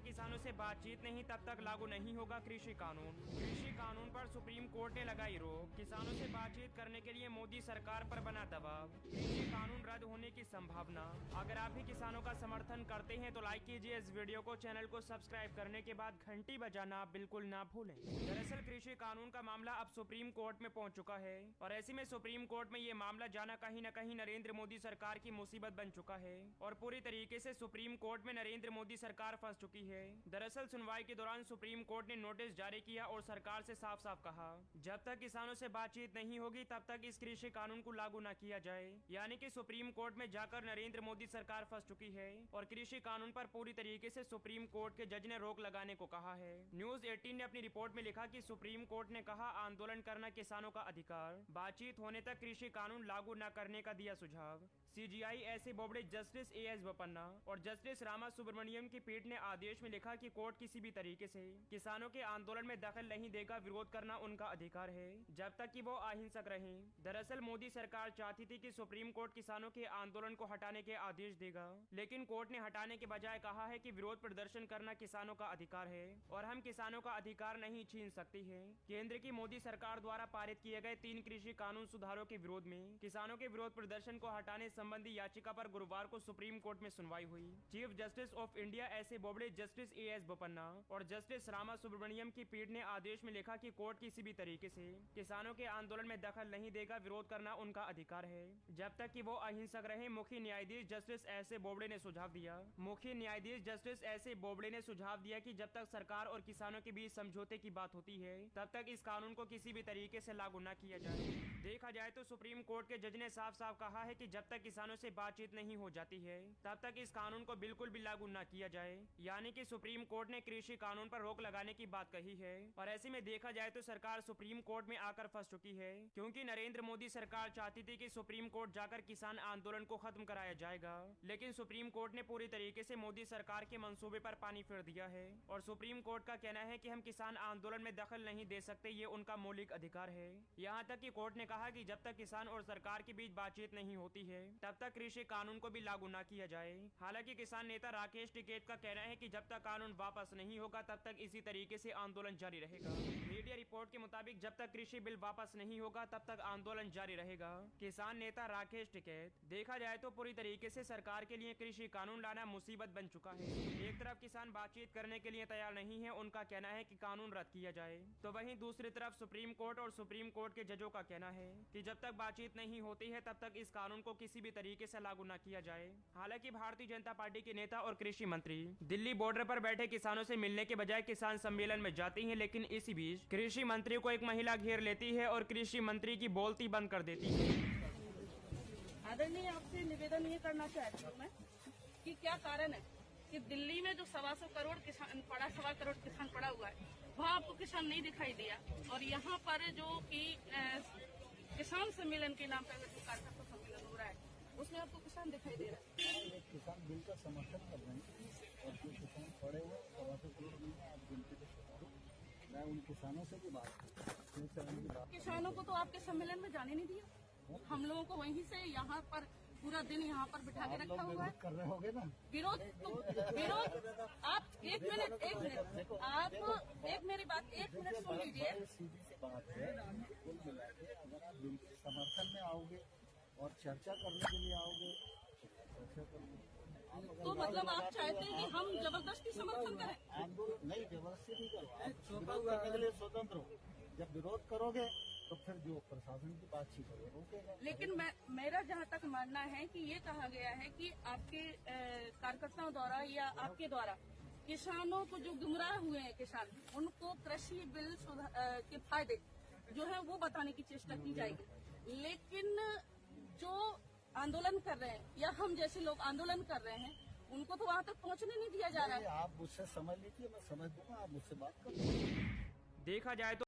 किसानों से बातचीत नहीं तब तक लागू नहीं होगा कृषि कानून। कृषि कानून पर सुप्रीम कोर्ट ने लगाई रोक। किसानों से बातचीत करने के लिए मोदी सरकार पर बना दबाव। कृषि कानून रद्द होने की संभावना। अगर आप भी किसानों का समर्थन करते हैं तो लाइक कीजिए इस वीडियो को, चैनल को सब्सक्राइब करने के बाद घंटी बजाना बिल्कुल ना भूलें। दरअसल कृषि कानून का मामला अब सुप्रीम कोर्ट में पहुंच चुका है और ऐसे में सुप्रीम कोर्ट में ये मामला जाना कहीं न कहीं नरेंद्र मोदी सरकार की मुसीबत बन चुका है और पूरी तरीके से सुप्रीम कोर्ट में नरेंद्र मोदी सरकार फंस चुकी है। दरअसल सुनवाई के दौरान सुप्रीम कोर्ट ने नोटिस जारी किया और सरकार से साफ साफ कहा, जब तक किसानों से बातचीत नहीं होगी तब तक इस कृषि कानून को लागू न किया जाए। यानी कि सुप्रीम कोर्ट में जाकर नरेंद्र मोदी सरकार फंस चुकी है और कृषि कानून पर पूरी तरीके से सुप्रीम कोर्ट के जज ने रोक लगाने को कहा है। न्यूज 18 ने अपनी रिपोर्ट में लिखा कि सुप्रीम कोर्ट ने कहा, आंदोलन करना किसानों का अधिकार, बातचीत होने तक कृषि कानून लागू न करने का दिया सुझाव। सीजीआई ऐसे बोबड़े जस्टिस एएस बोपन्ना और जस्टिस रामा सुब्रमण्यम की पीठ ने आदेश में लिखा कि कोर्ट किसी भी तरीके से किसानों के आंदोलन में दखल नहीं देगा। विरोध करना उनका अधिकार है जब तक कि वो अहिंसक रहें। दरअसल मोदी सरकार चाहती थी कि सुप्रीम कोर्ट किसानों के आंदोलन को हटाने के आदेश देगा, लेकिन कोर्ट ने हटाने के बजाय कहा है कि विरोध प्रदर्शन करना किसानों का अधिकार है और हम किसानों का अधिकार नहीं छीन सकती है। केंद्र की मोदी सरकार द्वारा पारित किए गए 3 कृषि कानून सुधारों के विरोध में किसानों के विरोध प्रदर्शन को हटाने संबंधी याचिका पर गुरुवार को सुप्रीम कोर्ट में सुनवाई हुई। चीफ जस्टिस ऑफ इंडिया ऐसे बोबड़े जस्टिस एएस बोपन्ना और जस्टिस रामा सुब्रमण्यम की पीठ ने आदेश में लिखा कि कोर्ट किसी भी तरीके से किसानों के आंदोलन में दखल नहीं देगा। विरोध करना उनका अधिकार है जब तक कि वो अहिंसक रहे। मुख्य न्यायाधीश जस्टिस ऐसे बोबड़े ने सुझाव दिया। मुख्य न्यायाधीश जस्टिस ऐसे बोबड़े ने सुझाव दिया कि जब तक सरकार और किसानों के बीच समझौते की बात होती है तब तक इस कानून को किसी भी तरीके से लागू न किया जाए। देखा जाए तो सुप्रीम कोर्ट के जज ने साफ साफ कहा है कि जब तक किसानों से बातचीत नहीं हो जाती है तब तक इस कानून को बिल्कुल भी लागू न किया जाए। यानी कि सुप्रीम कोर्ट ने कृषि कानून पर रोक लगाने की बात कही है और ऐसे में देखा जाए तो सरकार सुप्रीम कोर्ट में आकर फंस चुकी है, क्योंकि नरेंद्र मोदी सरकार चाहती थी कि सुप्रीम कोर्ट जाकर किसान आंदोलन को खत्म कराया जाएगा, लेकिन सुप्रीम कोर्ट ने पूरी तरीके से मोदी सरकार के मंसूबे पर पानी फेर दिया है और सुप्रीम कोर्ट का कहना है कि हम किसान आंदोलन में दखल नहीं दे सकते, ये उनका मौलिक अधिकार है। यहाँ तक कि कोर्ट ने कहा कि जब तक किसान और सरकार के बीच बातचीत नहीं होती है तब तक कृषि कानून को भी लागू न किया जाए। हालांकि किसान नेता राकेश टिकैत का कहना है कि जब तक कानून वापस नहीं होगा तब तक इसी तरीके से आंदोलन जारी रहेगा। मीडिया रिपोर्ट के मुताबिक जब तक कृषि बिल वापस नहीं होगा तब तक आंदोलन जारी रहेगा। किसान नेता राकेश टिकैत। देखा जाए तो पूरी तरीके से सरकार के लिए कृषि कानून लाना मुसीबत बन चुका है। एक तरफ किसान बातचीत करने के लिए तैयार नहीं है, उनका कहना है कि कानून रद्द किया जाए, तो वहीं दूसरी तरफ सुप्रीम कोर्ट और सुप्रीम कोर्ट के जजों का कहना है कि जब तक बातचीत नहीं होती है तब तक इस कानून को किसी भी तरीके से लागू न किया जाए। हालांकि भारतीय जनता पार्टी के नेता और कृषि मंत्री दिल्ली बॉर्डर पर बैठे किसानों से मिलने के बजाय किसान सम्मेलन में जाती हैं, लेकिन इसी बीच कृषि मंत्री को एक महिला घेर लेती है और कृषि मंत्री की बोलती बंद कर देती है। आदरणीय, आपसे निवेदन ये करना चाहती हूँ मैं कि क्या कारण है कि दिल्ली में जो 125 करोड़ किसान पड़ा, 1.25 करोड़ किसान पड़ा हुआ है, वहाँ आपको किसान नहीं दिखाई दिया और यहाँ पर जो कि किसान सम्मेलन के नाम पर जो कार्यकर्ता सम्मेलन हो रहा है उसमें आपको किसान दिखाई दे रहा है। किसान बिल का समर्थन कर रहे हैं और जो किसान पड़े हुए 125 करोड़ बिल में आप गिनती को, मैं उन किसानों से भी बात किसानों को तो आपके सम्मेलन में जाने नहीं दिया। हम लोगों को वहीं से यहाँ पर पूरा दिन यहाँ पर बिठा के रखा हुआ है। कर रहे होगे ना विरोध आप एक मिनट आप मेरी बात 1 मिनट सुन लीजिए। सीधी सी बात है, कुल मिला के अगर आप बिल के समर्थन में आओगे और चर्चा करने के लिए आओगे तो मतलब आप चाहते हैं कि हम जबरदस्ती समर्थन करें? आंदोलन नहीं, जबरदस्ती नहीं करो, विरोध करने के लिए स्वतंत्र हो। जब विरोध करोगे तो फिर जो प्रशासन की बातचीत होगी रोकेगा। लेकिन मेरा जहाँ तक मानना है कि ये कहा गया है कि आपके कार्यकर्ताओं द्वारा या आपके द्वारा किसानों को जो गुमराह हुए हैं किसान, उनको कृषि बिल के फायदे जो है वो बताने की चेष्टा की जाएगी, लेकिन जो आंदोलन कर रहे हैं या हम जैसे लोग आंदोलन कर रहे हैं उनको तो वहाँ तक पहुँचने नहीं दिया जा रहा है। आप मुझसे समझ लीजिए, मैं समझ दूंगा, आप मुझसे बात करो। देखा जाए तो